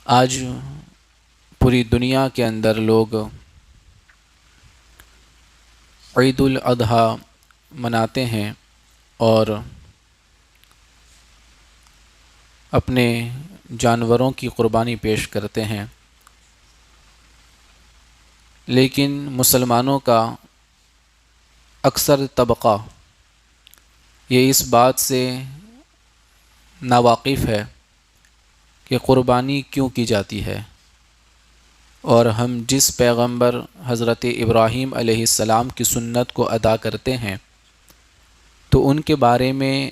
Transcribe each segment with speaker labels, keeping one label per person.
Speaker 1: آج پوری دنیا کے اندر لوگ عید الاضحیٰ مناتے ہیں اور اپنے جانوروں کی قربانی پیش کرتے ہیں، لیکن مسلمانوں کا اکثر طبقہ یہ اس بات سے ناواقف ہے کہ قربانی کیوں کی جاتی ہے، اور ہم جس پیغمبر حضرت ابراہیم علیہ السلام کی سنت کو ادا کرتے ہیں تو ان کے بارے میں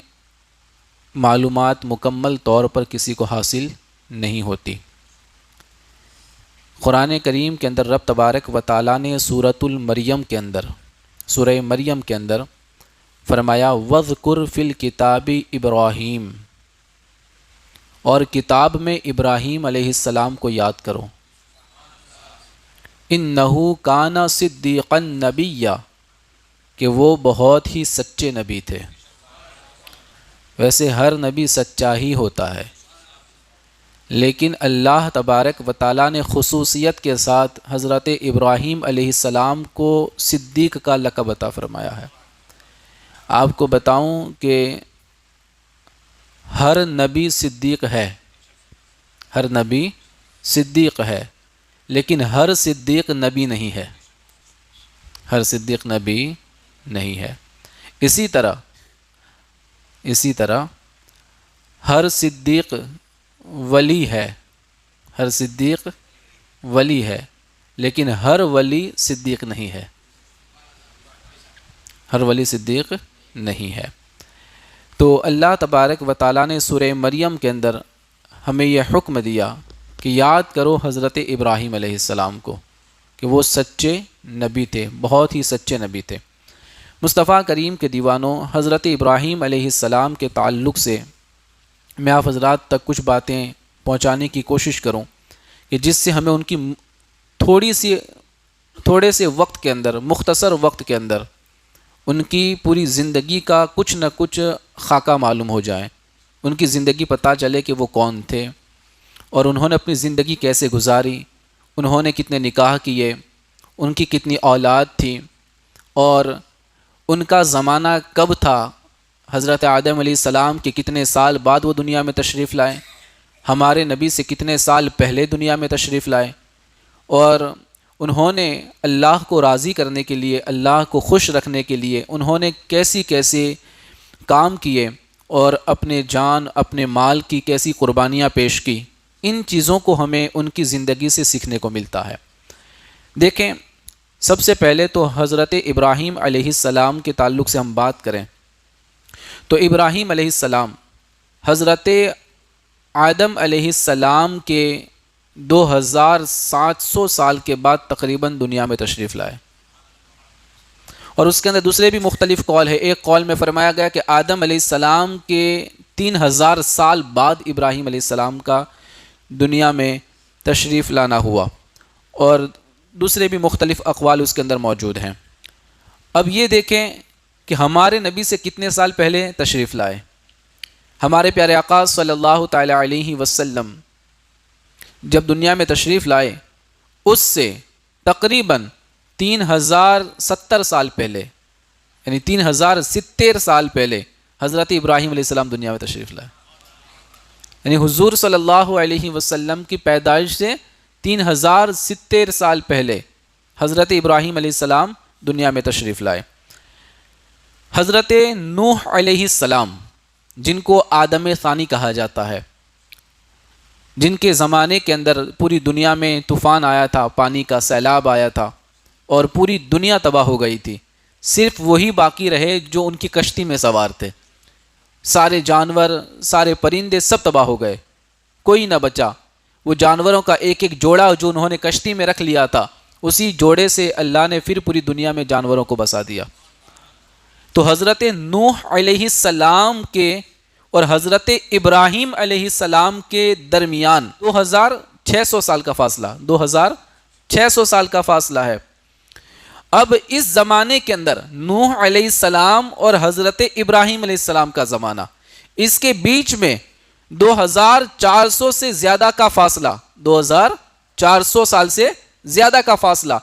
Speaker 1: معلومات مکمل طور پر کسی کو حاصل نہیں ہوتی۔ قرآن کریم کے اندر رب تبارک و تعالیٰ نے سورۃ المریم کے اندر، سورہ مریم کے اندر فرمایا وَاذْكُرْ فِي الْكِتَابِ ابراہیم، اور کتاب میں ابراہیم علیہ السلام کو یاد کرو، اِنَّهُ كَانَ صِدِّيقًا نَبِيًّا، کہ وہ بہت ہی سچے نبی تھے۔ ویسے ہر نبی سچا ہی ہوتا ہے، لیکن اللہ تبارک و تعالیٰ نے خصوصیت کے ساتھ حضرت ابراہیم علیہ السلام کو صدیق کا لقب عطا فرمایا ہے۔ آپ کو بتاؤں کہ ہر نبی صدیق ہے، ہر نبی صدیق ہے، لیکن ہر صدیق نبی نہیں ہے، ہر صدیق نبی نہیں ہے۔ اسی طرح ہر صدیق ولی ہے، ہر صدیق ولی ہے، لیکن ہر ولی صدیق نہیں ہے، ہر ولی صدیق نہیں ہے۔ تو اللہ تبارک و تعالیٰ نے سورہ مریم کے اندر ہمیں یہ حکم دیا کہ یاد کرو حضرت ابراہیم علیہ السلام کو، کہ وہ سچے نبی تھے، بہت ہی سچے نبی تھے۔ مصطفیٰ کریم کے دیوانوں، حضرت ابراہیم علیہ السلام کے تعلق سے میں آپ حضرات تک کچھ باتیں پہنچانے کی کوشش کروں کہ جس سے ہمیں ان کی تھوڑے سے وقت کے اندر، مختصر وقت کے اندر ان کی پوری زندگی کا کچھ نہ کچھ خاکہ معلوم ہو جائے، ان کی زندگی پتہ چلے کہ وہ کون تھے اور انہوں نے اپنی زندگی کیسے گزاری، انہوں نے کتنے نکاح کیے، ان کی کتنی اولاد تھی، اور ان کا زمانہ کب تھا، حضرت آدم علیہ السلام کے کتنے سال بعد وہ دنیا میں تشریف لائے، ہمارے نبی سے کتنے سال پہلے دنیا میں تشریف لائے، اور انہوں نے اللہ کو راضی کرنے کے لیے، اللہ کو خوش رکھنے کے لیے انہوں نے کیسے کام کیے اور اپنے جان، اپنے مال کی کیسی قربانیاں پیش کی۔ ان چیزوں کو ہمیں ان کی زندگی سے سیکھنے کو ملتا ہے۔ دیکھیں، سب سے پہلے تو حضرت ابراہیم علیہ السلام کے تعلق سے ہم بات کریں تو ابراہیم علیہ السلام حضرت آدم علیہ السلام کے 2700 سال کے بعد تقریباً دنیا میں تشریف لائے، اور اس کے اندر دوسرے بھی مختلف قول ہے۔ ایک قول میں فرمایا گیا کہ آدم علیہ السلام کے 3000 سال بعد ابراہیم علیہ السلام کا دنیا میں تشریف لانا ہوا، اور دوسرے بھی مختلف اقوال اس کے اندر موجود ہیں۔ اب یہ دیکھیں کہ ہمارے نبی سے کتنے سال پہلے تشریف لائے۔ ہمارے پیارے آقا صلی اللہ تعالی علیہ وسلم جب دنیا میں تشریف لائے اس سے تقریباً 3070 سال پہلے، یعنی 3070 سال پہلے حضرت ابراہیم علیہ السلام دنیا میں تشریف لائے، یعنی حضور صلی اللہ علیہ وسلم کی پیدائش سے 3070 سال پہلے حضرت ابراہیم علیہ السلام دنیا میں تشریف لائے۔ حضرت نوح علیہ السلام، جن کو آدم ثانی کہا جاتا ہے، جن کے زمانے کے اندر پوری دنیا میں طوفان آیا تھا، پانی کا سیلاب آیا تھا اور پوری دنیا تباہ ہو گئی تھی، صرف وہی باقی رہے جو ان کی کشتی میں سوار تھے، سارے جانور، سارے پرندے سب تباہ ہو گئے، کوئی نہ بچا۔ وہ جانوروں کا ایک جوڑا جو انہوں نے کشتی میں رکھ لیا تھا، اسی جوڑے سے اللہ نے پھر پوری دنیا میں جانوروں کو بسا دیا۔ تو حضرت نوح علیہ السلام کے اور حضرت ابراہیم علیہ السلام کے درمیان 2600 سال کا فاصلہ، 2600 سال کا فاصلہ ہے۔ اب اس زمانے کے اندر نوح علیہ السلام اور حضرت ابراہیم علیہ السلام کا زمانہ، اس کے بیچ میں 2400 سے زیادہ کا فاصلہ، 2400 سال سے زیادہ کا فاصلہ.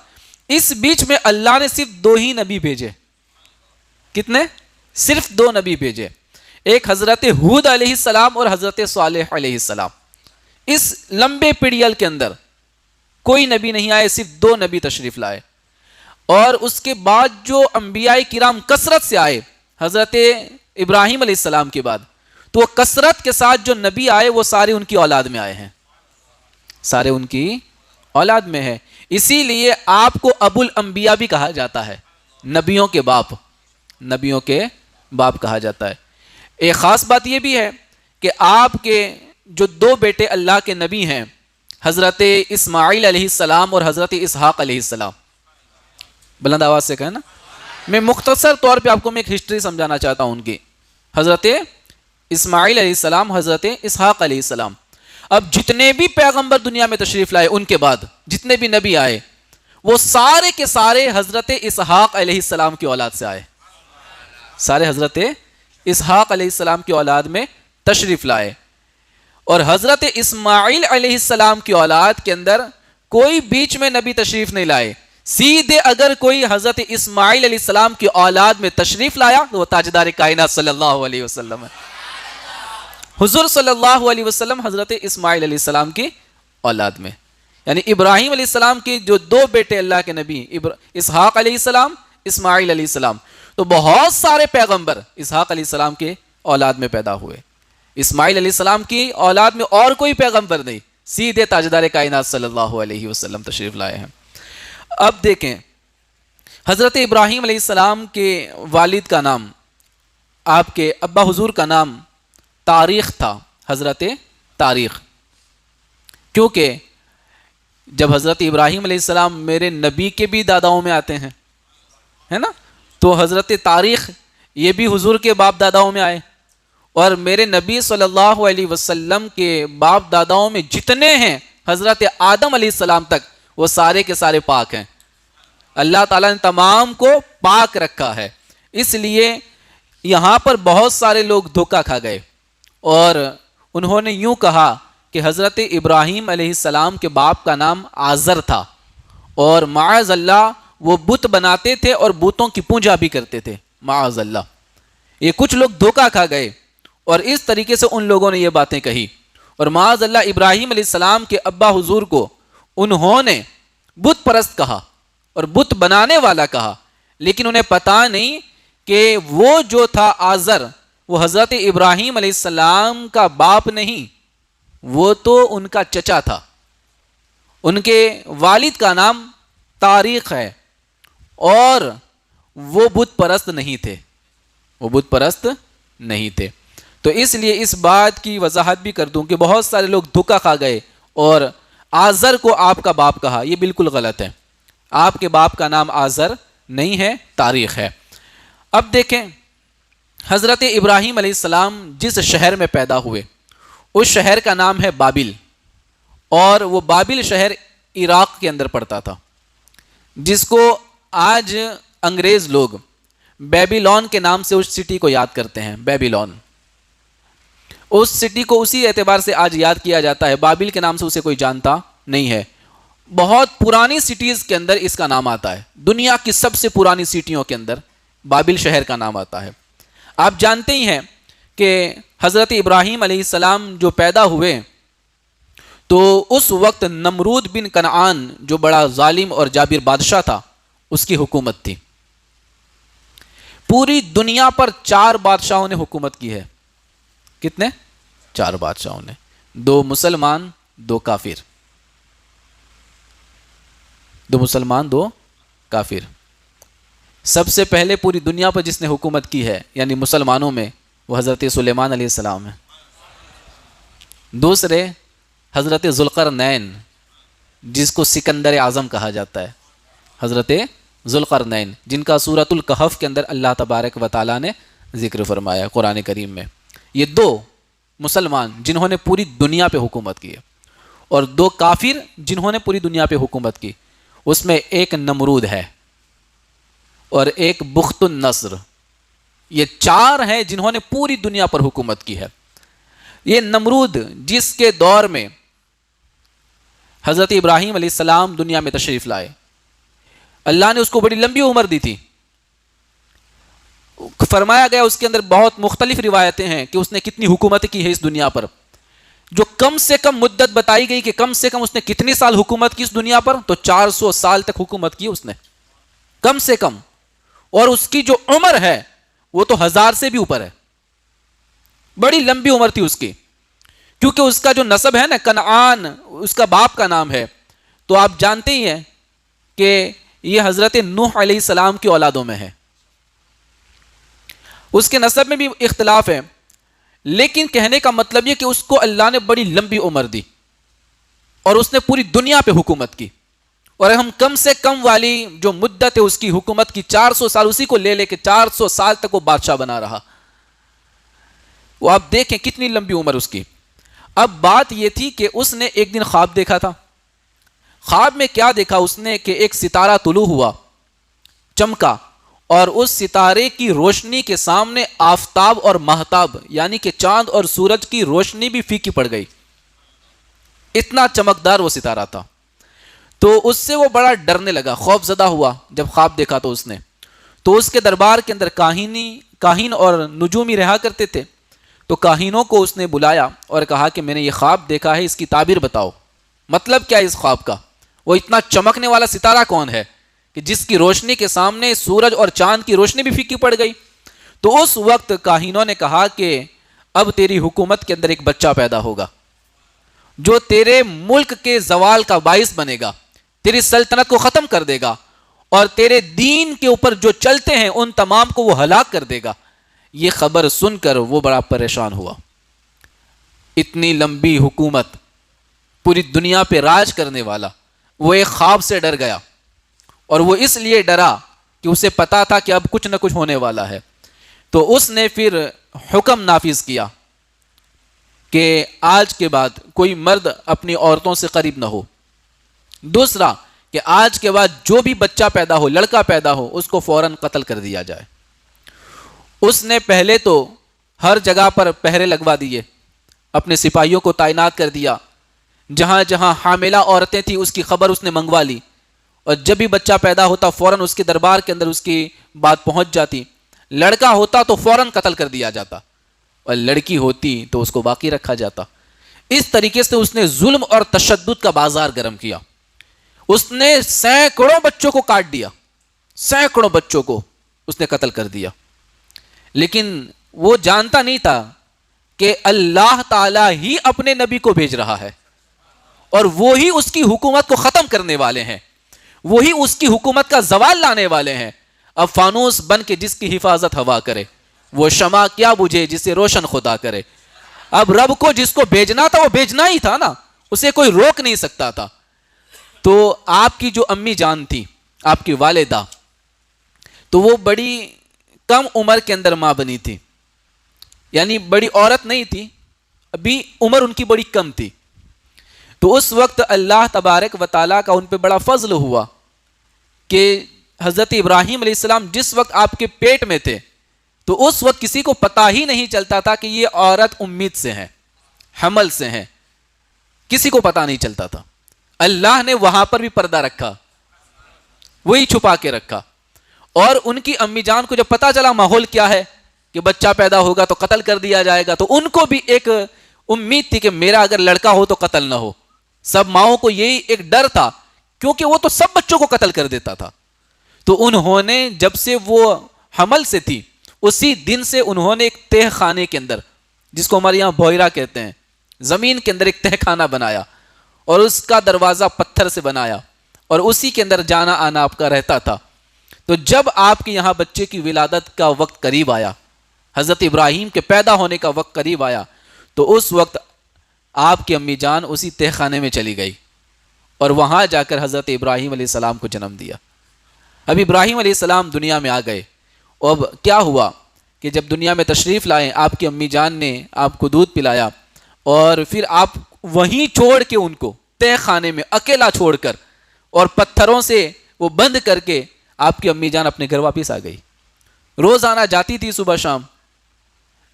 Speaker 1: اس بیچ میں اللہ نے صرف 2 ہی نبی بھیجے. کتنے؟ صرف 2 نبی بھیجے. ایک حضرت ہود علیہ السلام اور حضرت صالح علیہ السلام. اس لمبے پیریڈ کے اندر کوئی نبی نہیں آئے, صرف 2 نبی تشریف لائے. اور اس کے بعد جو انبیاء کرام کثرت سے آئے حضرت ابراہیم علیہ السلام کے بعد, تو وہ کثرت کے ساتھ جو نبی آئے وہ سارے ان کی اولاد میں آئے ہیں, سارے ان کی اولاد میں ہے. اسی لیے آپ کو ابو الانبیاء بھی کہا جاتا ہے, نبیوں کے باپ, نبیوں کے باپ کہا جاتا ہے. ایک خاص بات یہ بھی ہے کہ آپ کے جو 2 بیٹے اللہ کے نبی ہیں, حضرت اسماعیل علیہ السلام اور حضرت اسحاق علیہ السلام. بلند آواز سے کہنا. میں مختصر طور پہ آپ کو میں ایک ہسٹری سمجھانا چاہتا ہوں ان کی. حضرت اسماعیل علیہ السلام, حضرت اسحاق علیہ السلام. اب جتنے بھی پیغمبر دنیا میں تشریف لائے ان کے بعد جتنے بھی نبی آئے وہ سارے کے سارے حضرت اسحاق علیہ السلام کی اولاد سے آئے, سارے حضرت اسحاق علیہ السلام کی اولاد میں تشریف لائے. اور حضرت اسماعیل علیہ السلام کی اولاد کے اندر کوئی بیچ میں نبی تشریف نہیں لائے. سیدھے اگر کوئی حضرت اسماعیل علیہ السلام کی اولاد میں تشریف لایا تو وہ تاجدار کائنات صلی اللہ علیہ وسلم ہے. حضور صلی اللہ علیہ وسلم حضرت اسماعیل علیہ السلام کی اولاد میں, یعنی ابراہیم علیہ السلام کی جو 2 بیٹے اللہ کے نبی اسحاق علیہ السلام, اسماعیل علیہ السلام, تو بہت سارے پیغمبر اسحاق علیہ السلام کے اولاد میں پیدا ہوئے. اسماعیل علیہ السلام کی اولاد میں اور کوئی پیغمبر نہیں, سیدھے تاجدار کائنات صلی اللہ علیہ وسلم تشریف لائے ہیں. اب دیکھیں حضرت ابراہیم علیہ السلام کے والد کا نام, آپ کے ابا حضور کا نام تاریخ تھا, حضرت تاریخ. کیونکہ جب حضرت ابراہیم علیہ السلام میرے نبی کے بھی داداؤں میں آتے ہیں, ہے نا, تو حضرت تاریخ یہ بھی حضور کے باپ داداؤں میں آئے. اور میرے نبی صلی اللہ علیہ وسلم کے باپ داداؤں میں جتنے ہیں حضرت آدم علیہ السلام تک وہ سارے کے سارے پاک ہیں. اللہ تعالیٰ نے تمام کو پاک رکھا ہے. اس لیے یہاں پر بہت سارے لوگ دھوکہ کھا گئے اور انہوں نے یوں کہا کہ حضرت ابراہیم علیہ السلام کے باپ کا نام آزر تھا اور معاذ اللہ وہ بت بناتے تھے اور بتوں کی پوجا بھی کرتے تھے, معاذ اللہ. یہ کچھ لوگ دھوکہ کھا گئے اور اس طریقے سے ان لوگوں نے یہ باتیں کہی. اور معاذ اللہ ابراہیم علیہ السلام کے ابا حضور کو انہوں نے بت پرست کہا اور بت بنانے والا کہا, لیکن انہیں پتا نہیں کہ وہ جو تھا آزر وہ حضرت ابراہیم علیہ السلام کا باپ نہیں, وہ تو ان کا چچا تھا. ان کے والد کا نام تاریخ ہے اور وہ بت پرست نہیں تھے, وہ بت پرست نہیں تھے. تو اس لیے اس بات کی وضاحت بھی کر دوں کہ بہت سارے لوگ دھوکہ کھا گئے اور آزر کو آپ کا باپ کہا, یہ بالکل غلط ہے. آپ کے باپ کا نام آزر نہیں ہے, تاریخ ہے. اب دیکھیں حضرت ابراہیم علیہ السلام جس شہر میں پیدا ہوئے اس شہر کا نام ہے بابل, اور وہ بابل شہر عراق کے اندر پڑتا تھا, جس کو آج انگریز لوگ بیبیلون کے نام سے اس سٹی کو یاد کرتے ہیں. بیبیلون, اس سٹی کو اسی اعتبار سے آج یاد کیا جاتا ہے, بابل کے نام سے اسے کوئی جانتا نہیں ہے. بہت پرانی سٹیز کے اندر اس کا نام آتا ہے, دنیا کی سب سے پرانی سٹیوں کے اندر بابل شہر کا نام آتا ہے. آپ جانتے ہی ہیں کہ حضرت ابراہیم علیہ السلام جو پیدا ہوئے تو اس وقت نمرود بن کنعان جو بڑا ظالم اور جابر بادشاہ تھا اس کی حکومت تھی. پوری دنیا پر 4 بادشاہوں نے حکومت کی ہے. کتنے؟ 4 بادشاہوں نے, 2 مسلمان 2 کافر, 2 مسلمان 2 کافر. سب سے پہلے پوری دنیا پر جس نے حکومت کی ہے یعنی مسلمانوں میں وہ حضرت سلیمان علیہ السلام ہے. دوسرے حضرت ذوالقرنین جس کو سکندر اعظم کہا جاتا ہے, حضرت ذوالقرنین جن کا سورۃ الکہف کے اندر اللہ تبارک و تعالیٰ نے ذکر فرمایا قرآن کریم میں. یہ 2 مسلمان جنہوں نے پوری دنیا پہ حکومت کی ہے اور 2 کافر جنہوں نے پوری دنیا پہ حکومت کی. اس میں ایک نمرود ہے اور ایک بخت النصر. یہ 4 ہیں جنہوں نے پوری دنیا پر حکومت کی ہے. یہ نمرود جس کے دور میں حضرت ابراہیم علیہ السلام دنیا میں تشریف لائے. اللہ نے اس کو بڑی لمبی عمر دی تھی. فرمایا گیا اس کے اندر بہت مختلف روایتیں ہیں کہ اس نے کتنی حکومت کی ہے اس دنیا پر. جو کم سے کم مدت بتائی گئی کہ کم سے کم اس نے کتنے سال حکومت کی اس دنیا پر, تو 400 سال تک حکومت کی اس نے, کم سے کم. اور اس کی جو عمر ہے وہ تو 1000 سے بھی اوپر ہے. بڑی لمبی عمر تھی اس کی, کیونکہ اس کا جو نسب ہے نا, کنعان اس کا باپ کا نام ہے. تو آپ جانتے ہی ہیں کہ یہ حضرت نوح علیہ السلام کی اولادوں میں ہے. اس کے نسب میں بھی اختلاف ہے, لیکن کہنے کا مطلب یہ کہ اس کو اللہ نے بڑی لمبی عمر دی اور اس نے پوری دنیا پہ حکومت کی. اور ہم کم سے کم والی جو مدت ہے اس کی حکومت کی 400 سال, اسی کو لے لے کے 400 سال تک وہ بادشاہ بنا رہا. وہ آپ دیکھیں کتنی لمبی عمر اس کی. اب بات یہ تھی کہ اس نے ایک دن خواب دیکھا تھا. خواب میں کیا دیکھا اس نے کہ ایک ستارہ طلوع ہوا, چمکا, اور اس ستارے کی روشنی کے سامنے آفتاب اور مہتاب یعنی کہ چاند اور سورج کی روشنی بھی پھیکی پڑ گئی. اتنا چمکدار وہ ستارہ تھا. تو اس سے وہ بڑا ڈرنے لگا, خوف زدہ ہوا جب خواب دیکھا تو اس نے. تو اس کے دربار کے اندر کاہن اور نجومی رہا کرتے تھے. تو کاہنوں کو اس نے بلایا اور کہا کہ میں نے یہ خواب دیکھا ہے, اس کی تعبیر بتاؤ, مطلب کیا ہے اس خواب کا؟ وہ اتنا چمکنے والا ستارہ کون ہے کہ جس کی روشنی کے سامنے سورج اور چاند کی روشنی بھی پھیکی پڑ گئی؟ تو اس وقت کاہنوں نے کہا کہ اب تیری حکومت کے اندر ایک بچہ پیدا ہوگا جو تیرے ملک کے زوال کا باعث بنے گا, تیری سلطنت کو ختم کر دے گا, اور تیرے دین کے اوپر جو چلتے ہیں ان تمام کو وہ ہلاک کر دے گا. یہ خبر سن کر وہ بڑا پریشان ہوا. اتنی لمبی حکومت, پوری دنیا پہ راج کرنے والا, وہ ایک خواب سے ڈر گیا. اور وہ اس لیے ڈرا کہ اسے پتا تھا کہ اب کچھ نہ کچھ ہونے والا ہے. تو اس نے پھر حکم نافذ کیا کہ آج کے بعد کوئی مرد اپنی عورتوں سے قریب نہ ہو. دوسرا کہ آج کے بعد جو بھی بچہ پیدا ہو, لڑکا پیدا ہو, اس کو فوراً قتل کر دیا جائے. اس نے پہلے تو ہر جگہ پر پہرے لگوا دیے, اپنے سپاہیوں کو تعینات کر دیا. جہاں جہاں حاملہ عورتیں تھیں اس کی خبر اس نے منگوا لی, اور جب بھی بچہ پیدا ہوتا فوراً اس کے دربار کے اندر اس کی بات پہنچ جاتی. لڑکا ہوتا تو فوراً قتل کر دیا جاتا, اور لڑکی ہوتی تو اس کو باقی رکھا جاتا. اس طریقے سے اس نے ظلم اور تشدد کا بازار گرم کیا. اس نے سینکڑوں بچوں کو کاٹ دیا, سینکڑوں بچوں کو اس نے قتل کر دیا. لیکن وہ جانتا نہیں تھا کہ اللہ تعالی ہی اپنے نبی کو بھیج رہا ہے, اور وہی اس کی حکومت کو ختم کرنے والے ہیں, وہی اس کی حکومت کا زوال لانے والے ہیں. اب فانوس بن کے جس کی حفاظت ہوا کرے, وہ شمع کیا بجھے جسے روشن خدا کرے. اب رب کو جس کو بھیجنا تھا وہ بھیجنا ہی تھا نا, اسے کوئی روک نہیں سکتا تھا. تو آپ کی جو امی جان تھی, آپ کی والدہ, تو وہ بڑی کم عمر کے اندر ماں بنی تھی, یعنی بڑی عورت نہیں تھی, ابھی عمر ان کی بڑی کم تھی. تو اس وقت اللہ تبارک و تعالیٰ کا ان پہ بڑا فضل ہوا کہ حضرت ابراہیم علیہ السلام جس وقت آپ کے پیٹ میں تھے تو اس وقت کسی کو پتہ ہی نہیں چلتا تھا کہ یہ عورت امید سے ہے, حمل سے ہے, کسی کو پتہ نہیں چلتا تھا. اللہ نے وہاں پر بھی پردہ رکھا, وہی چھپا کے رکھا. اور ان کی امی جان کو جب پتہ چلا ماحول کیا ہے کہ بچہ پیدا ہوگا تو قتل کر دیا جائے گا, تو ان کو بھی ایک امید تھی کہ میرا اگر لڑکا ہو تو قتل نہ ہو. سب ماؤں کو یہی ایک ڈر تھا, کیونکہ وہ تو سب بچوں کو قتل کر دیتا تھا. تو انہوں نے جب سے وہ حمل سے تھی اسی دن سے انہوں نے ایک تہ خانے کے اندر, جس کو ہمارے یہاں بوئرا کہتے ہیں, زمین کے اندر ایک تہ خانہ بنایا اور اس کا دروازہ پتھر سے بنایا, اور اسی کے اندر جانا آنا آپ کا رہتا تھا. تو جب آپ کے یہاں بچے کی ولادت کا وقت قریب آیا, حضرت ابراہیم کے پیدا ہونے کا وقت قریب آیا, تو اس وقت آپ کی امی جان اسی تہ خانے میں چلی گئی اور وہاں جا کر حضرت ابراہیم علیہ السلام کو جنم دیا. اب ابراہیم علیہ السلام دنیا میں آ گئے. اب کیا ہوا کہ جب دنیا میں تشریف لائے, آپ کی امی جان نے آپ کو دودھ پلایا, اور پھر آپ وہیں چھوڑ کے ان کو تہ خانے میں اکیلا چھوڑ کر اور پتھروں سے وہ بند کر کے آپ کی امی جان اپنے گھر واپس آ گئی. روزانہ جاتی تھی صبح شام,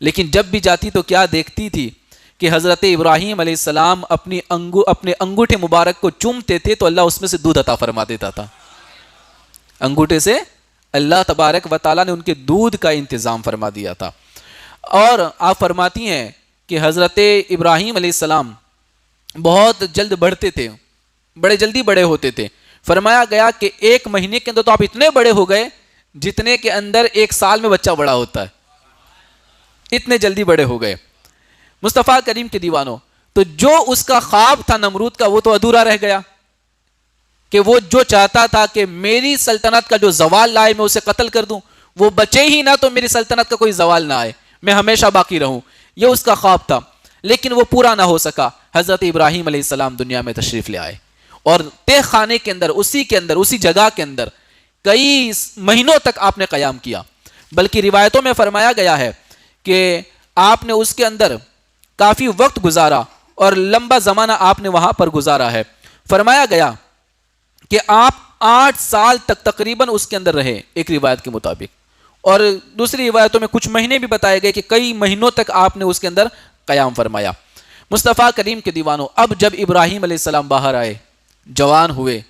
Speaker 1: لیکن جب بھی جاتی تو کیا دیکھتی تھی کہ کہ حضرت ابراہیم علیہ السلام اپنے انگوٹھے مبارک کو چومتے تھے تو اللہ اس میں سے دودھ عطا فرما دیتا تھا. انگوٹھے سے اللہ تبارک و تعالیٰ نے ان کے دودھ کا انتظام فرما دیا تھا. اور آپ فرماتی ہیں کہ حضرت ابراہیم علیہ السلام بہت جلد بڑھتے تھے, بڑے جلدی بڑے ہوتے تھے. فرمایا گیا کہ 1 مہینے کے اندر تو آپ اتنے بڑے ہو گئے جتنے کے اندر 1 سال میں بچہ بڑا ہوتا ہے, اتنے جلدی بڑے ہو گئے. مصطفیٰ کریم کے دیوانوں, تو جو اس کا خواب تھا نمرود کا وہ تو ادھورا رہ گیا, کہ وہ جو چاہتا تھا کہ میری سلطنت کا جو زوال لائے میں اسے قتل کر دوں, وہ بچے ہی نہ تو میری سلطنت کا کوئی زوال نہ آئے, میں ہمیشہ باقی رہوں, یہ اس کا خواب تھا. لیکن وہ پورا نہ ہو سکا. حضرت ابراہیم علیہ السلام دنیا میں تشریف لے آئے اور تہ خانے کے اندر اسی جگہ کے اندر کئی مہینوں تک آپ نے قیام کیا. بلکہ روایتوں میں فرمایا گیا ہے کہ آپ نے اس کے اندر کافی وقت گزارا اور لمبا زمانہ آپ نے وہاں پر گزارا ہے. فرمایا گیا کہ آپ 8 سال تک تقریباً اس کے اندر رہے ایک روایت کے مطابق, اور دوسری روایتوں میں کچھ مہینے بھی بتائے گئے کہ کئی مہینوں تک آپ نے اس کے اندر قیام فرمایا. مصطفیٰ کریم کے دیوانوں, اب جب ابراہیم علیہ السلام باہر آئے, جوان ہوئے,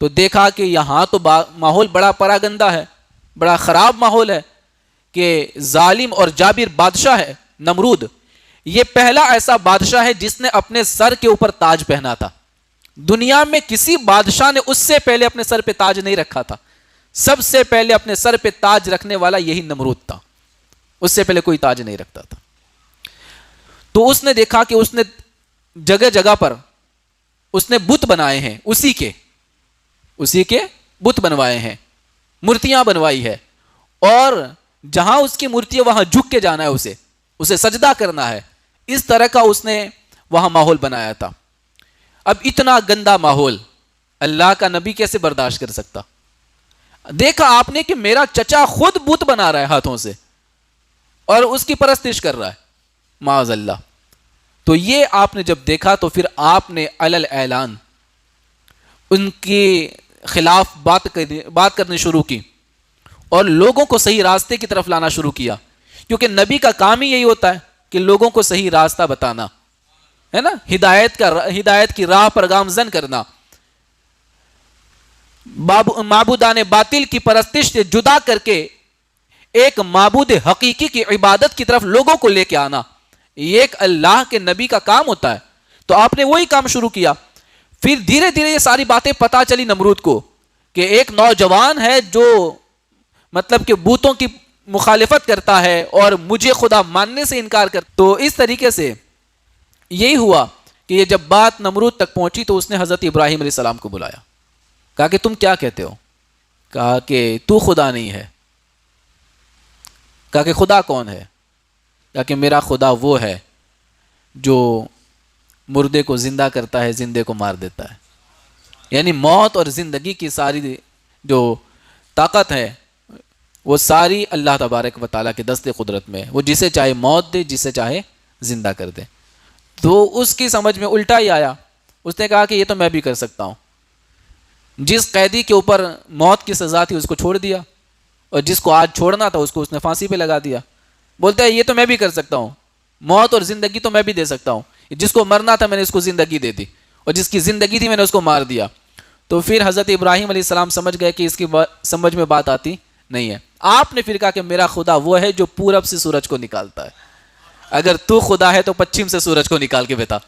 Speaker 1: تو دیکھا کہ یہاں تو ماحول بڑا پراگندہ ہے, بڑا خراب ماحول ہے, کہ ظالم اور جابر بادشاہ ہے نمرود. یہ پہلا ایسا بادشاہ ہے جس نے اپنے سر کے اوپر تاج پہنا تھا. دنیا میں کسی بادشاہ نے اس سے پہلے اپنے سر پہ تاج نہیں رکھا تھا. سب سے پہلے اپنے سر پہ تاج رکھنے والا یہی نمرود تھا, اس سے پہلے کوئی تاج نہیں رکھتا تھا. تو اس نے دیکھا کہ اس نے جگہ جگہ پر اس نے بت بنائے ہیں, اسی کے بت بنوائے ہیں, مورتیاں بنوائی ہے, اور جہاں اس کی مورتی ہے وہاں جھک کے جانا ہے, اسے سجدہ کرنا ہے. اس طرح کا اس نے وہاں ماحول بنایا تھا. اب اتنا گندا ماحول اللہ کا نبی کیسے برداشت کر سکتا؟ دیکھا آپ نے کہ میرا چچا خود بت بنا رہا ہے ہاتھوں سے اور اس کی پرستش کر رہا ہے, معاذ اللہ. تو یہ آپ نے جب دیکھا تو پھر آپ نے علل اعلان ان کے خلاف بات کرنی شروع کی اور لوگوں کو صحیح راستے کی طرف لانا شروع کیا, کیونکہ نبی کا کام ہی یہی ہوتا ہے کہ لوگوں کو صحیح راستہ بتانا ہے نا, ہدایت کی راہ پر گامزن کرنا, معبودان باطل کی پرستش سے جدا کر کے ایک معبود حقیقی کی عبادت کی طرف لوگوں کو لے کے آنا. یہ ایک اللہ کے نبی کا کام ہوتا ہے. تو آپ نے وہی کام شروع کیا. پھر دھیرے دھیرے یہ ساری باتیں پتا چلی نمرود کو کہ ایک نوجوان ہے جو مطلب کہ بتوں کی مخالفت کرتا ہے اور مجھے خدا ماننے سے انکار کرتا. تو اس طریقے سے یہی ہوا کہ یہ جب بات نمرود تک پہنچی تو اس نے حضرت ابراہیم علیہ السلام کو بلایا, کہا کہ تم کیا کہتے ہو؟ کہا کہ تو خدا نہیں ہے. کہا کہ خدا کون ہے؟ کہا کہ میرا خدا وہ ہے جو مردے کو زندہ کرتا ہے, زندے کو مار دیتا ہے. یعنی موت اور زندگی کی ساری جو طاقت ہے وہ ساری اللہ تبارک و تعالیٰ کے دست قدرت میں ہے. وہ جسے چاہے موت دے, جسے چاہے زندہ کر دے. تو اس کی سمجھ میں الٹا ہی آیا. اس نے کہا کہ یہ تو میں بھی کر سکتا ہوں. جس قیدی کے اوپر موت کی سزا تھی اس کو چھوڑ دیا, اور جس کو آج چھوڑنا تھا اس نے پھانسی پہ لگا دیا. بولتا ہے یہ تو میں بھی کر سکتا ہوں, موت اور زندگی تو میں بھی دے سکتا ہوں. جس کو مرنا تھا میں نے اس کو زندگی دے دی, اور جس کی زندگی تھی میں نے اس کو مار دیا. تو پھر حضرت ابراہیم علیہ السلام سمجھ گئے کہ اس کی سمجھ میں بات آتی نہیں ہے. آپ نے پھر کہا کہ میرا خدا وہ ہے جو پورب سے سورج کو نکالتا ہے, اگر تو خدا ہے تو پچھم سے سورج کو نکال کے بتا.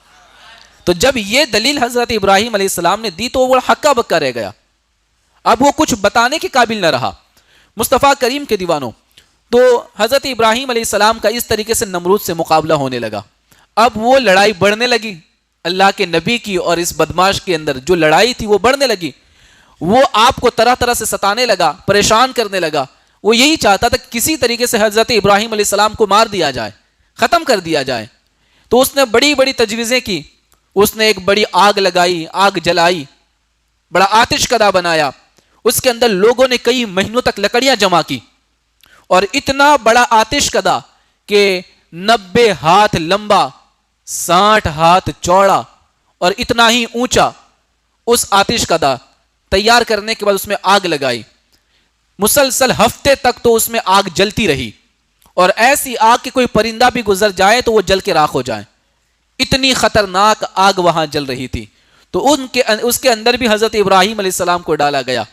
Speaker 1: تو جب یہ دلیل حضرت ابراہیم علیہ السلام نے دی تو وہ ہکا بکا رہ گیا, اب وہ کچھ بتانے کے قابل نہ رہا. مصطفیٰ کریم کے دیوانوں, تو حضرت ابراہیم علیہ السلام کا اس طریقے سے نمرود سے مقابلہ ہونے لگا. اب وہ لڑائی بڑھنے لگی, اللہ کے نبی کی اور اس بدماش کے اندر جو لڑائی تھی وہ بڑھنے لگی. وہ آپ کو طرح طرح سے ستانے لگا, پریشان کرنے لگا. وہ یہی چاہتا تھا کہ کسی طریقے سے حضرت ابراہیم علیہ السلام کو مار دیا جائے, ختم کر دیا جائے. تو اس نے بڑی بڑی تجویزیں کی. اس نے ایک بڑی آگ لگائی, آگ جلائی, بڑا آتش کدہ بنایا. اس کے اندر لوگوں نے کئی مہینوں تک لکڑیاں جمع کی, اور اتنا بڑا آتش کدہ کہ 90 ہاتھ لمبا, 60 ہاتھ چوڑا اور اتنا ہی اونچا اس آتش کدہ تیار کرنے کے بعد اس میں آگ لگائی. مسلسل ہفتے تک تو اس میں آگ جلتی رہی, اور ایسی آگ کہ کوئی پرندہ بھی گزر جائے تو وہ جل کے راکھ ہو جائے. اتنی خطرناک آگ وہاں جل رہی تھی، تو اس کے اندر بھی حضرت ابراہیم علیہ السلام کو ڈالا گیا.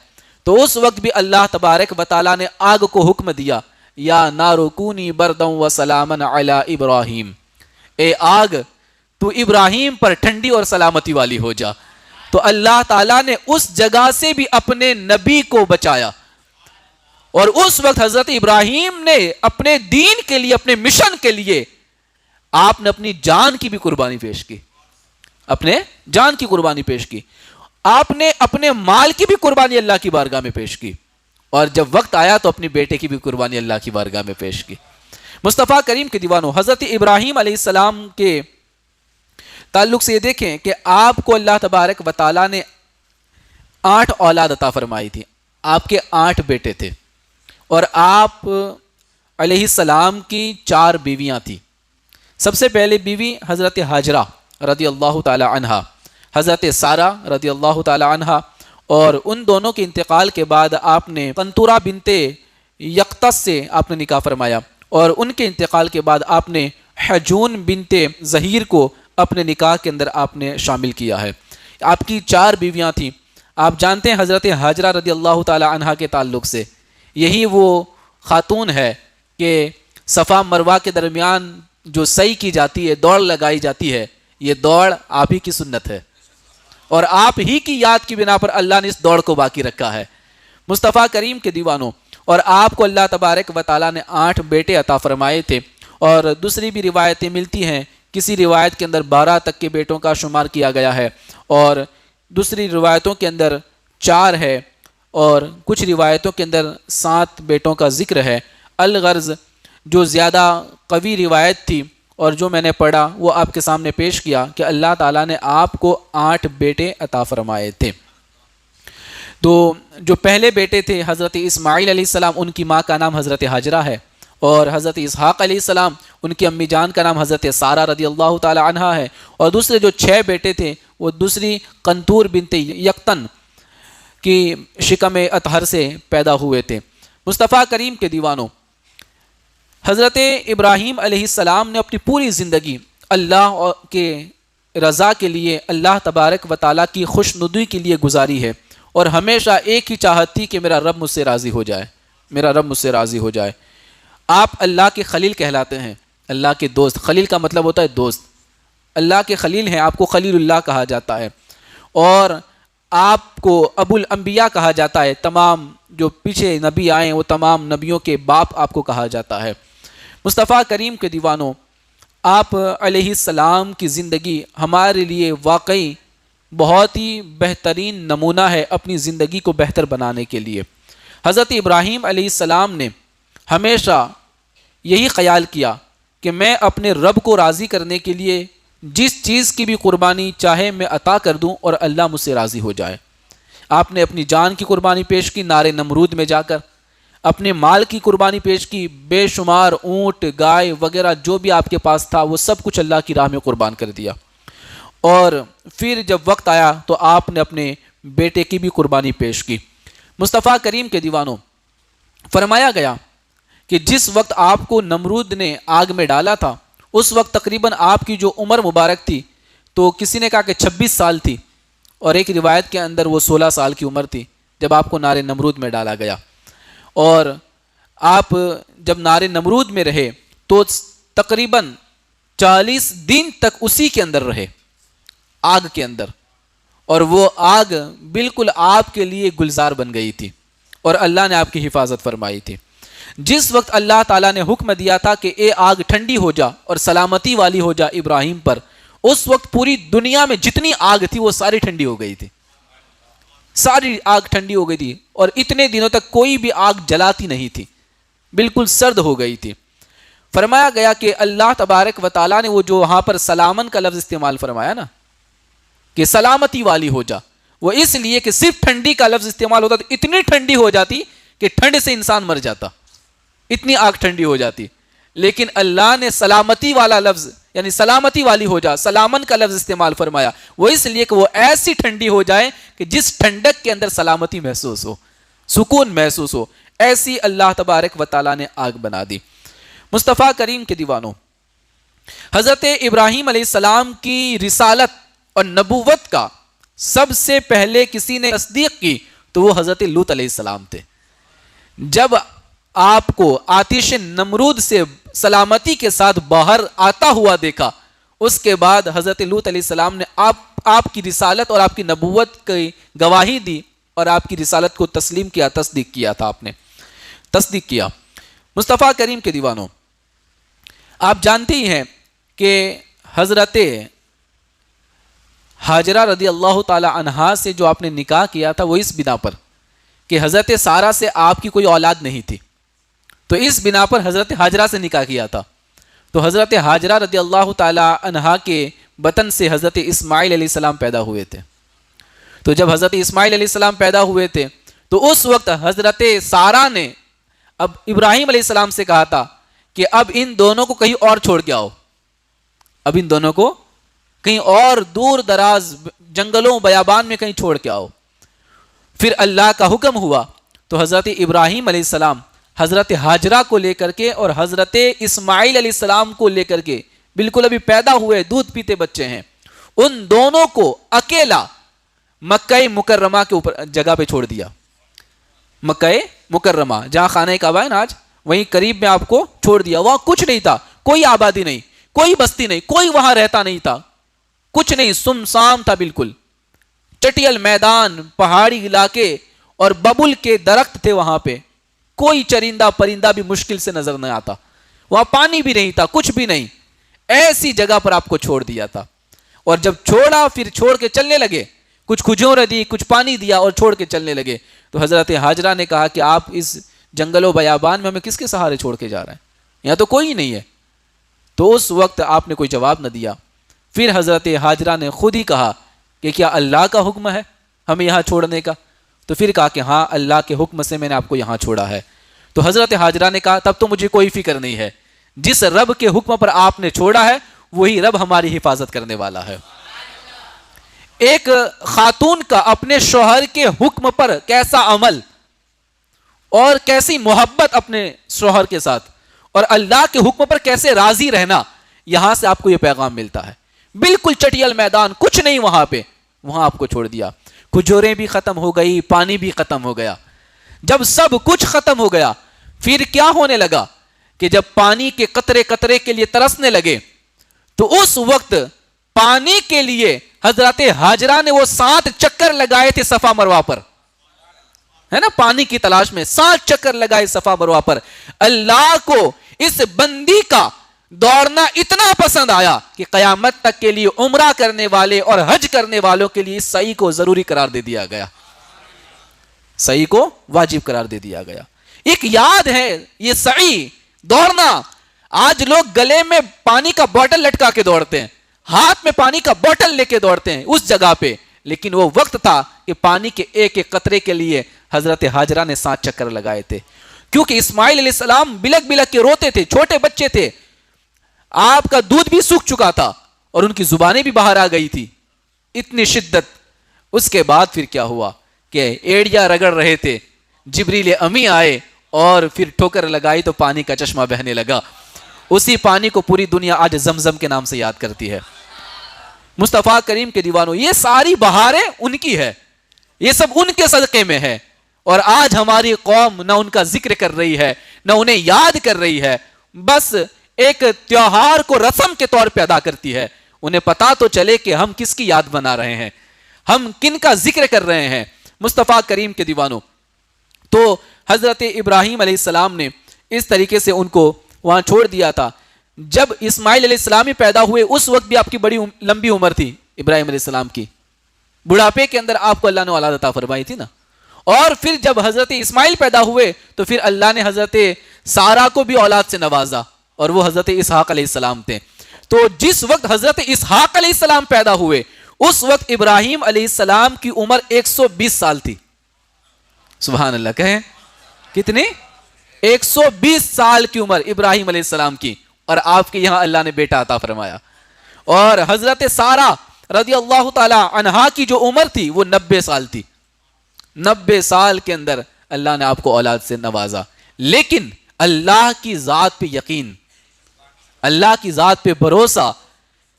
Speaker 1: تو اس وقت بھی اللہ تبارک و تعالیٰ نے آگ کو حکم دیا، یا نار کونی بردًا وسلاما علی ابراہیم، اے آگ تو ابراہیم پر ٹھنڈی اور سلامتی والی ہو جا. تو اللہ تعالیٰ نے اس جگہ سے بھی اپنے نبی کو بچایا، اور اس وقت حضرت ابراہیم نے اپنے دین کے لیے، اپنے مشن کے لیے آپ نے اپنی جان کی بھی قربانی پیش کی، اپنے جان کی قربانی پیش کی. آپ نے اپنے مال کی بھی قربانی اللہ کی بارگاہ میں پیش کی، اور جب وقت آیا تو اپنے بیٹے کی بھی قربانی اللہ کی بارگاہ میں پیش کی. مصطفیٰ کریم کے دیوانوں، حضرت ابراہیم علیہ السلام کے تعلق سے یہ دیکھیں کہ آپ کو اللہ تبارک و تعالیٰ نے 8 اولاد عطا فرمائی تھی. آپ کے 8 بیٹے تھے، اور آپ علیہ السلام کی 4 بیویاں تھیں. سب سے پہلے بیوی حضرت ہاجرہ رضی اللہ تعالی عنہا، حضرت سارہ رضی اللہ تعالی عنہا، اور ان دونوں کے انتقال کے بعد آپ نے قنطورہ بنت یقطس سے آپ نے نکاح فرمایا، اور ان کے انتقال کے بعد آپ نے حجون بنت زہیر کو اپنے نکاح کے اندر آپ نے شامل کیا ہے. آپ کی 4 بیویاں تھیں. آپ جانتے ہیں حضرت ہاجرہ رضی اللہ تعالی عنہا کے تعلق سے، یہی وہ خاتون ہے کہ صفا مروہ کے درمیان جو سعی کی جاتی ہے، دوڑ لگائی جاتی ہے، یہ دوڑ آپ ہی کی سنت ہے، اور آپ ہی کی یاد کی بنا پر اللہ نے اس دوڑ کو باقی رکھا ہے. مصطفیٰ کریم کے دیوانوں، اور آپ کو اللہ تبارک و تعالیٰ نے 8 بیٹے عطا فرمائے تھے، اور دوسری بھی روایتیں ملتی ہیں، کسی روایت کے اندر 12 تک کے بیٹوں کا شمار کیا گیا ہے، اور دوسری روایتوں کے اندر 4 ہے، اور کچھ روایتوں کے اندر 7 بیٹوں کا ذکر ہے. الغرض جو زیادہ قوی روایت تھی اور جو میں نے پڑھا وہ آپ کے سامنے پیش کیا کہ اللہ تعالیٰ نے آپ کو 8 بیٹے عطا فرمائے تھے. تو جو پہلے بیٹے تھے حضرت اسماعیل علیہ السلام، ان کی ماں کا نام حضرت ہاجرہ ہے، اور حضرت اسحاق علیہ السلام، ان کی امی جان کا نام حضرت سارہ رضی اللہ تعالی عنہا ہے. اور دوسرے جو 6 بیٹے تھے وہ دوسری قنطور بنت یقطن کی شکم اطہر سے پیدا ہوئے تھے. مصطفیٰ کریم کے دیوانوں، حضرت ابراہیم علیہ السلام نے اپنی پوری زندگی اللہ کے رضا کے لیے، اللہ تبارک و تعالیٰ کی خوشنودی کے لیے گزاری ہے، اور ہمیشہ ایک ہی چاہت تھی کہ میرا رب مجھ سے راضی ہو جائے، میرا رب مجھ سے راضی ہو جائے. آپ اللہ کے خلیل کہلاتے ہیں، اللہ کے دوست. خلیل کا مطلب ہوتا ہے دوست. اللہ کے خلیل ہیں، آپ کو خلیل اللہ کہا جاتا ہے، اور آپ کو ابو الانبیاء کہا جاتا ہے. تمام جو پیچھے نبی آئے وہ تمام نبیوں کے باپ آپ کو کہا جاتا ہے. مصطفیٰ کریم کے دیوانوں، آپ علیہ السلام کی زندگی ہمارے لیے واقعی بہت ہی بہترین نمونہ ہے اپنی زندگی کو بہتر بنانے کے لیے. حضرت ابراہیم علیہ السلام نے ہمیشہ یہی خیال کیا کہ میں اپنے رب کو راضی کرنے کے لیے جس چیز کی بھی قربانی چاہے میں عطا کر دوں اور اللہ مجھ سے راضی ہو جائے. آپ نے اپنی جان کی قربانی پیش کی نار نمرود میں جا کر، اپنے مال کی قربانی پیش کی، بے شمار اونٹ، گائے وغیرہ جو بھی آپ کے پاس تھا وہ سب کچھ اللہ کی راہ میں قربان کر دیا. اور پھر جب وقت آیا تو آپ نے اپنے بیٹے کی بھی قربانی پیش کی. مصطفیٰ کریم کے دیوانوں، فرمایا گیا کہ جس وقت آپ کو نمرود نے آگ میں ڈالا تھا اس وقت تقریباً آپ کی جو عمر مبارک تھی تو کسی نے کہا کہ 26 سال تھی، اور ایک روایت کے اندر وہ 16 سال کی عمر تھی جب آپ کو نار نمرود میں ڈالا گیا. اور آپ جب نار نمرود میں رہے تو تقریباً 40 دن تک اسی کے اندر رہے، آگ کے اندر، اور وہ آگ بالکل آپ کے لیے گلزار بن گئی تھی، اور اللہ نے آپ کی حفاظت فرمائی تھی. جس وقت اللہ تعالیٰ نے حکم دیا تھا کہ اے آگ ٹھنڈی ہو جا اور سلامتی والی ہو جا ابراہیم پر، اس وقت پوری دنیا میں جتنی آگ تھی وہ ساری ٹھنڈی ہو گئی تھی، ساری آگ ٹھنڈی ہو گئی تھی، اور اتنے دنوں تک کوئی بھی آگ جلاتی نہیں تھی، بالکل سرد ہو گئی تھی. فرمایا گیا کہ اللہ تبارک و تعالیٰ نے وہ جو وہاں پر سلامن کا لفظ استعمال فرمایا نا کہ سلامتی والی ہو جا، وہ اس لیے کہ صرف ٹھنڈی کا لفظ استعمال ہوتا تو اتنی ٹھنڈی ہو جاتی کہ ٹھنڈ سے انسان مر جاتا، اتنی آگ ٹھنڈی ہو جاتی. لیکن اللہ نے سلامتی والا لفظ یعنی سلامتی والی ہو جا، سلامن کا لفظ استعمال فرمایا، وہ اس لیے کہ وہ ایسی ٹھنڈی ہو جائے کہ جس ٹھنڈک کے اندر سلامتی محسوس ہو، سکون محسوس ہو، ایسی اللہ تبارک و تعالیٰ نے آگ بنا دی. مصطفیٰ کریم کے دیوانوں، حضرت ابراہیم علیہ السلام کی رسالت اور نبوت کا سب سے پہلے کسی نے تصدیق کی تو وہ حضرت لوط علیہ السلام تھے. جب آپ کو آتش نمرود سے سلامتی کے ساتھ باہر آتا ہوا دیکھا، اس کے بعد حضرت لوط علیہ السلام نے آپ کی رسالت اور آپ کی نبوت کی گواہی دی اور آپ کی رسالت کو تسلیم کیا، تصدیق کیا تھا. آپ نے تصدیق کیا. مصطفیٰ کریم کے دیوانوں، آپ جانتے ہی ہیں کہ حضرت ہاجرہ رضی اللہ تعالی عنہا سے جو آپ نے نکاح کیا تھا وہ اس بنا پر کہ حضرت سارہ سے آپ کی کوئی اولاد نہیں تھی، تو اس بنا پر حضرت ہاجرہ سے نکاح کیا تھا. تو حضرت ہاجرہ رضی اللہ تعالی عنہا کے بطن سے حضرت اسماعیل علیہ السلام پیدا ہوئے تھے. تو جب حضرت اسماعیل علیہ السلام پیدا ہوئے تھے تو اس وقت حضرت سارہ نے اب ابراہیم علیہ السلام سے کہا تھا کہ اب ان دونوں کو کہیں اور چھوڑ کے آؤ، اب ان دونوں کو کہیں اور دور دراز جنگلوں بیابان میں کہیں چھوڑ کے آؤ. پھر اللہ کا حکم ہوا تو حضرت ابراہیم علیہ السلام حضرت ہاجرہ کو لے کر کے اور حضرت اسماعیل علیہ السلام کو لے کر کے، بالکل ابھی پیدا ہوئے دودھ پیتے بچے ہیں، ان دونوں کو اکیلا مکہ مکرمہ کے اوپر جگہ پہ چھوڑ دیا. مکہ مکرمہ جہاں خانہ کعبہ ہے نا آج، وہیں قریب میں آپ کو چھوڑ دیا. وہاں کچھ نہیں تھا، کوئی آبادی نہیں، کوئی بستی نہیں، کوئی وہاں رہتا نہیں تھا، کچھ نہیں، سمسام تھا بالکل. چٹیل میدان، پہاڑی علاقے اور ببل کے درخت تھے وہاں پہ. کوئی چرندہ پرندہ بھی مشکل سے نظر نہ آتا. وہاں پانی بھی نہیں تھا، کچھ بھی نہیں. ایسی جگہ پر آپ کو چھوڑ دیا تھا. اور جب چھوڑا پھر چھوڑ کے چلنے لگے، کچھ کھجوریں دی، کچھ پانی دیا اور چھوڑ کے چلنے لگے. تو حضرت ہاجرہ نے کہا کہ آپ اس جنگل و بیابان میں ہمیں کس کے سہارے چھوڑ کے جا رہے ہیں؟ یہاں تو کوئی نہیں ہے. تو اس وقت آپ نے کوئی جواب نہ دیا. پھر حضرت ہاجرہ نے خود ہی کہا کہ کیا اللہ کا حکم ہے ہمیں یہاں چھوڑنے کا؟ تو پھر کہا کہ ہاں، اللہ کے حکم سے میں نے آپ کو یہاں چھوڑا ہے. تو حضرت ہاجرہ نے کہا تب تو مجھے کوئی فکر نہیں ہے، جس رب کے حکم پر آپ نے چھوڑا ہے وہی رب ہماری حفاظت کرنے والا ہے. ایک خاتون کا اپنے شوہر کے حکم پر کیسا عمل اور کیسی محبت اپنے شوہر کے ساتھ، اور اللہ کے حکم پر کیسے راضی رہنا، یہاں سے آپ کو یہ پیغام ملتا ہے. بالکل چٹیل میدان، کچھ نہیں وہاں پہ، وہاں آپ کو چھوڑ دیا. کھجوریں بھی ختم ہو گئی، پانی بھی ختم ہو گیا. جب سب کچھ ختم ہو گیا پھر کیا ہونے لگا کہ جب پانی کے قطرے قطرے کے لیے ترسنے لگے تو اس وقت پانی کے لیے حضرت ہاجرہ نے وہ 7 چکر لگائے تھے صفا مروہ پر، ہے نا، پانی کی تلاش میں 7 چکر لگائے صفا مروہ پر. اللہ کو اس بندی کا دوڑنا اتنا پسند آیا کہ قیامت تک کے لیے عمرہ کرنے والے اور حج کرنے والوں کے لیے اس سعی کو ضروری قرار دے دیا گیا، سعی کو واجب قرار دے دیا گیا. ایک یاد ہے یہ سعی، دوڑنا. آج لوگ گلے میں پانی کا بوتل لٹکا کے دوڑتے ہیں، ہاتھ میں پانی کا بوتل لے کے دوڑتے ہیں اس جگہ پہ، لیکن وہ وقت تھا کہ پانی کے ایک ایک قطرے کے لیے حضرت ہاجرہ نے 7 چکر لگائے تھے. کیونکہ اسماعیل علیہ السلام بلک بلک کے روتے تھے، چھوٹے بچے تھے، آپ کا دودھ بھی سوکھ چکا تھا اور ان کی زبانیں بھی باہر آ گئی تھی، اتنی شدت. اس کے بعد پھر کیا ہوا کہ ایڑیاں رگڑ رہے تھے، جبریل امی آئے اور پھر ٹھوکر لگائی تو پانی کا چشمہ بہنے لگا. اسی پانی کو پوری دنیا آج زمزم کے نام سے یاد کرتی ہے. مصطفیٰ کریم کے دیوانوں، یہ ساری بہاریں ان کی ہے، یہ سب ان کے صدقے میں ہے. اور آج ہماری قوم نہ ان کا ذکر کر رہی ہے نہ انہیں یاد کر رہی ہے، بس ایک تیوہار کو رسم کے طور پہ ادا کرتی ہے. انہیں پتا تو چلے کہ ہم کس کی یاد بنا رہے ہیں، ہم کن کا ذکر کر رہے ہیں. مصطفیٰ کریم کے دیوانوں، تو حضرت ابراہیم علیہ السلام نے اس طریقے سے ان کو وہاں چھوڑ دیا تھا. جب اسماعیل علیہ السلام پیدا ہوئے اس وقت بھی آپ کی بڑی لمبی عمر تھی ابراہیم علیہ السلام کی، بڑھاپے کے اندر آپ کو اللہ نے اولاد عطا فرمائی تھی نا. اور پھر جب حضرت اسماعیل پیدا ہوئے تو پھر اللہ نے حضرت سارہ کو بھی اولاد سے نوازا اور وہ حضرت اسحاق علیہ السلام تھے. تو جس وقت حضرت اسحاق علیہ السلام پیدا ہوئے اس وقت ابراہیم علیہ السلام کی عمر 120 سال تھی. سبحان اللہ، کہیں کتنی؟ 120 سال کی عمر ابراہیم علیہ السلام کی، اور آپ کے یہاں اللہ نے بیٹا عطا فرمایا. اور حضرت سارہ رضی اللہ تعالی عنہا کی جو عمر تھی وہ 90 سال تھی. 90 سال کے اندر اللہ نے آپ کو اولاد سے نوازا. لیکن اللہ کی ذات پہ یقین، اللہ کی ذات پہ بھروسہ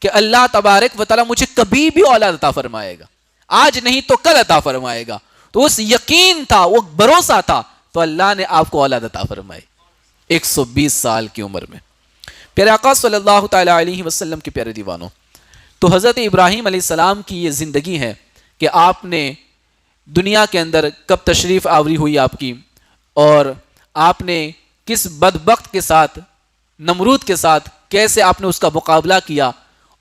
Speaker 1: کہ اللہ تبارک و تعالیٰ مجھے کبھی بھی اولاد عطا فرمائے گا، آج نہیں تو کل عطا فرمائے گا، تو اس یقین تھا، وہ بھروسہ تھا، تو اللہ نے آپ کو اولاد عطا فرمائی 120 سال کی عمر میں۔ پیارے آقا صلی اللہ تعالی علیہ وسلم کے پیارے دیوانوں، تو حضرت ابراہیم علیہ السلام کی یہ زندگی ہے کہ آپ نے دنیا کے اندر کب تشریف آوری ہوئی آپ کی، اور آپ نے کس بدبخت کے ساتھ، نمرود کے ساتھ کیسے آپ نے اس کا مقابلہ کیا،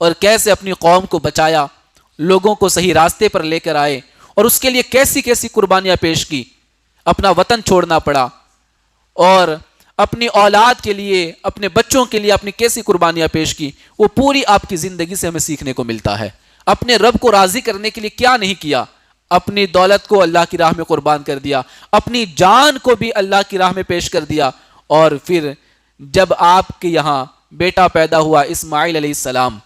Speaker 1: اور کیسے اپنی قوم کو بچایا، لوگوں کو صحیح راستے پر لے کر آئے، اور اس کے لیے کیسی کیسی قربانیاں پیش کی، اپنا وطن چھوڑنا پڑا، اور اپنی اولاد کے لیے، اپنے بچوں کے لیے اپنی کیسی قربانیاں پیش کی، وہ پوری آپ کی زندگی سے ہمیں سیکھنے کو ملتا ہے۔ اپنے رب کو راضی کرنے کے لیے کیا نہیں کیا، اپنی دولت کو اللہ کی راہ میں قربان کر دیا، اپنی جان کو بھی اللہ کی راہ میں پیش کر دیا، اور پھر جب آپ کے یہاں بیٹا پیدا ہوا اسماعیل علیہ السلام،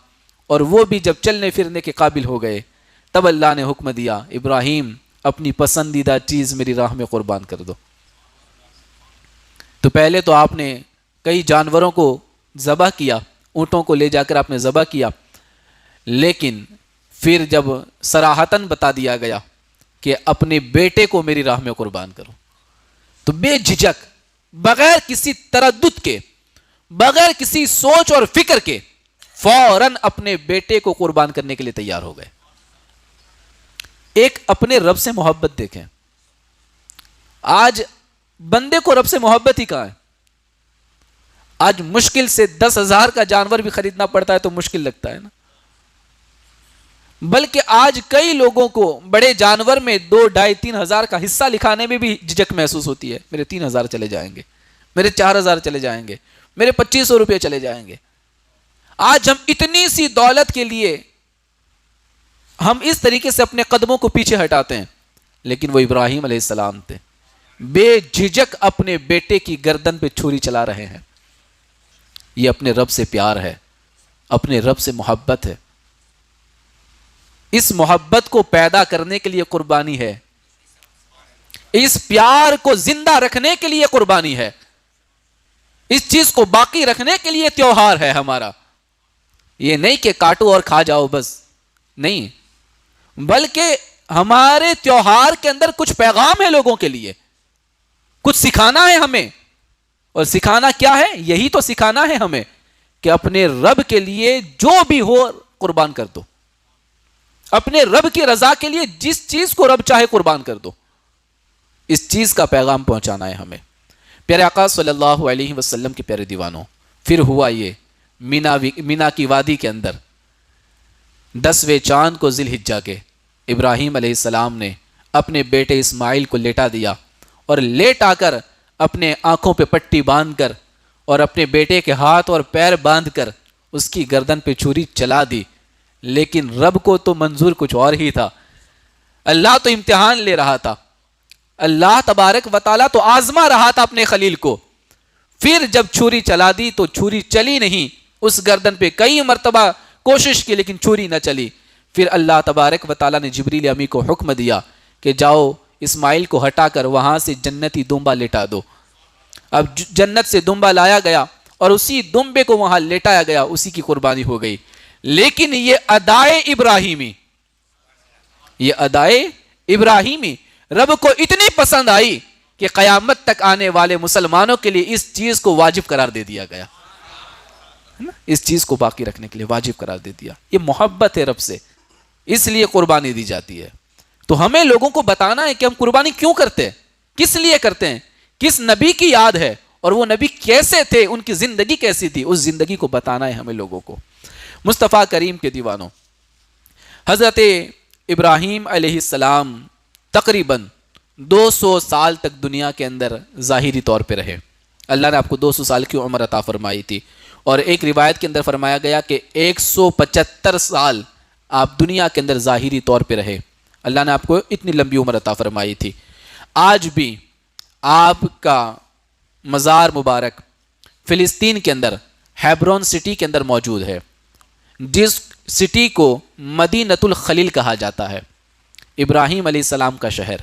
Speaker 1: اور وہ بھی جب چلنے پھرنے کے قابل ہو گئے، تب اللہ نے حکم دیا ابراہیم اپنی پسندیدہ چیز میری راہ میں قربان کر دو۔ تو پہلے تو آپ نے کئی جانوروں کو ذبح کیا، اونٹوں کو لے جا کر آپ نے ذبح کیا، لیکن پھر جب صراحتاً بتا دیا گیا کہ اپنے بیٹے کو میری راہ میں قربان کرو، تو بے جھجک، بغیر کسی تردد کے، بغیر کسی سوچ اور فکر کے، فوراً اپنے بیٹے کو قربان کرنے کے لیے تیار ہو گئے۔ ایک اپنے رب سے محبت دیکھیں۔ آج بندے کو رب سے محبت ہی کہاں ہے؟ آج مشکل سے 10,000 کا جانور بھی خریدنا پڑتا ہے تو مشکل لگتا ہے نا، بلکہ آج کئی لوگوں کو بڑے جانور میں 2, 2.5, 3,000 کا حصہ لکھانے میں بھی جھجک محسوس ہوتی ہے۔ میرے 3,000 چلے جائیں گے، میرے 4,000 چلے جائیں گے، میرے 2,500 روپے چلے جائیں گے۔ آج ہم اتنی سی دولت کے لیے ہم اس طریقے سے اپنے قدموں کو پیچھے ہٹاتے ہیں، لیکن وہ ابراہیم علیہ السلام تھے، بے جھجک اپنے بیٹے کی گردن پہ چھری چلا رہے ہیں۔ یہ اپنے رب سے پیار ہے، اپنے رب سے محبت ہے۔ اس محبت کو پیدا کرنے کے لیے قربانی ہے، اس پیار کو زندہ رکھنے کے لیے قربانی ہے، اس چیز کو باقی رکھنے کے لیے تیوہار ہے ہمارا۔ یہ نہیں کہ کاٹو اور کھا جاؤ بس، نہیں، بلکہ ہمارے تیوہار کے اندر کچھ پیغام ہے لوگوں کے لیے، کچھ سکھانا ہے ہمیں۔ اور سکھانا کیا ہے؟ یہی تو سکھانا ہے ہمیں کہ اپنے رب کے لیے جو بھی ہو قربان کر دو، اپنے رب کی رضا کے لیے جس چیز کو رب چاہے قربان کر دو، اس چیز کا پیغام پہنچانا ہے ہمیں۔ پیارے آقا صلی اللہ علیہ وسلم کے پیارے دیوانوں، پھر ہوا یہ مینا کی وادی کے اندر 10ویں چاند کو ذی الحجہ کے ابراہیم علیہ السلام نے اپنے بیٹے اسماعیل کو لیٹا دیا، اور لیٹ آ کر اپنے آنکھوں پہ پٹی باندھ کر اور اپنے بیٹے کے ہاتھ اور پیر باندھ کر اس کی گردن پہ چھری چلا دی۔ لیکن رب کو تو منظور کچھ اور ہی تھا، اللہ تو امتحان لے رہا تھا، اللہ تبارک و تعالیٰ تو آزما رہا تھا اپنے خلیل کو۔ پھر جب چھری چلا دی تو چھری چلی نہیں، اس گردن پہ کئی مرتبہ کوشش کی لیکن چھری نہ چلی۔ پھر اللہ تبارک و تعالیٰ نے جبریل امی کو حکم دیا کہ جاؤ اسماعیل کو ہٹا کر وہاں سے جنتی دمبا لٹا دو۔ اب جنت سے دمبا لایا گیا اور اسی دمبے کو وہاں لٹایا گیا، اسی کی قربانی ہو گئی۔ لیکن یہ ادائے ابراہیمی، یہ ادائے ابراہیمی رب کو اتنی پسند آئی کہ قیامت تک آنے والے مسلمانوں کے لیے اس چیز کو واجب قرار دے دیا گیا، اس چیز کو باقی رکھنے کے لیے واجب قرار دے دیا۔ یہ محبت ہے رب سے، اس لیے قربانی دی جاتی ہے۔ تو ہمیں لوگوں کو بتانا ہے کہ ہم قربانی کیوں کرتے ہیں، کس لیے کرتے ہیں، کس نبی کی یاد ہے، اور وہ نبی کیسے تھے، ان کی زندگی کیسی تھی، اس زندگی کو بتانا ہے ہمیں لوگوں کو۔ مصطفیٰ کریم کے دیوانوں، حضرت ابراہیم علیہ السلام تقریباً 200 سال تک دنیا کے اندر ظاہری طور پہ رہے۔ اللہ نے آپ کو 200 سال کی عمر عطا فرمائی تھی، اور ایک روایت کے اندر فرمایا گیا کہ 175 سال آپ دنیا کے اندر ظاہری طور پہ رہے۔ اللہ نے آپ کو اتنی لمبی عمر عطا فرمائی تھی۔ آج بھی آپ کا مزار مبارک فلسطین کے اندر ہیبرون سٹی کے اندر موجود ہے، جس سٹی کو مدینۃ الخلیل کہا جاتا ہے، ابراہیم علیہ السلام کا شہر۔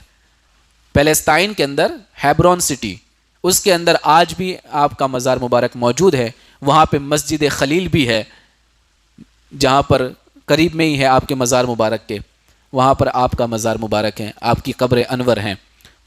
Speaker 1: پیلسٹائن کے اندر ہیبرون سٹی، اس کے اندر آج بھی آپ کا مزار مبارک موجود ہے۔ وہاں پہ مسجد خلیل بھی ہے، جہاں پر قریب میں ہی ہے آپ کے مزار مبارک کے، وہاں پر آپ کا مزار مبارک ہے، آپ کی قبر انور ہیں۔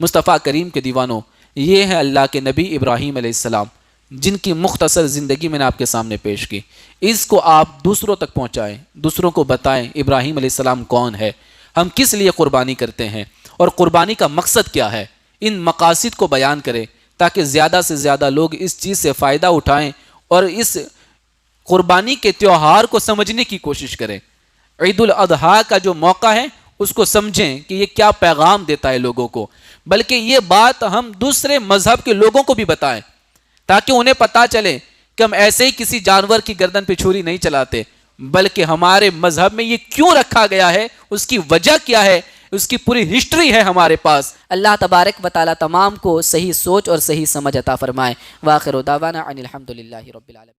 Speaker 1: مصطفیٰ کریم کے دیوانوں، یہ ہے اللہ کے نبی ابراہیم علیہ السلام، جن کی مختصر زندگی میں نے آپ کے سامنے پیش کی۔ اس کو آپ دوسروں تک پہنچائیں، دوسروں کو بتائیں ابراہیم علیہ السلام کون ہے، ہم کس لیے قربانی کرتے ہیں اور قربانی کا مقصد کیا ہے، ان مقاصد کو بیان کریں تاکہ زیادہ سے زیادہ لوگ اس چیز سے فائدہ اٹھائیں اور اس قربانی کے تیوہار کو سمجھنے کی کوشش کریں۔ عید الاضحیٰ کا جو موقع ہے اس کو سمجھیں کہ یہ کیا پیغام دیتا ہے لوگوں کو، بلکہ یہ بات ہم دوسرے مذہب کے لوگوں کو بھی بتائیں تاکہ انہیں پتہ چلے کہ ہم ایسے ہی کسی جانور کی گردن پہ چھری نہیں چلاتے، بلکہ ہمارے مذہب میں یہ کیوں رکھا گیا ہے، اس کی وجہ کیا ہے، اس کی پوری ہسٹری ہے ہمارے پاس۔
Speaker 2: اللہ تبارک و تعالی تمام کو صحیح سوچ اور صحیح سمجھ عطا فرمائے۔ وآخر دعوانا ان الحمدللہ رب العالمین۔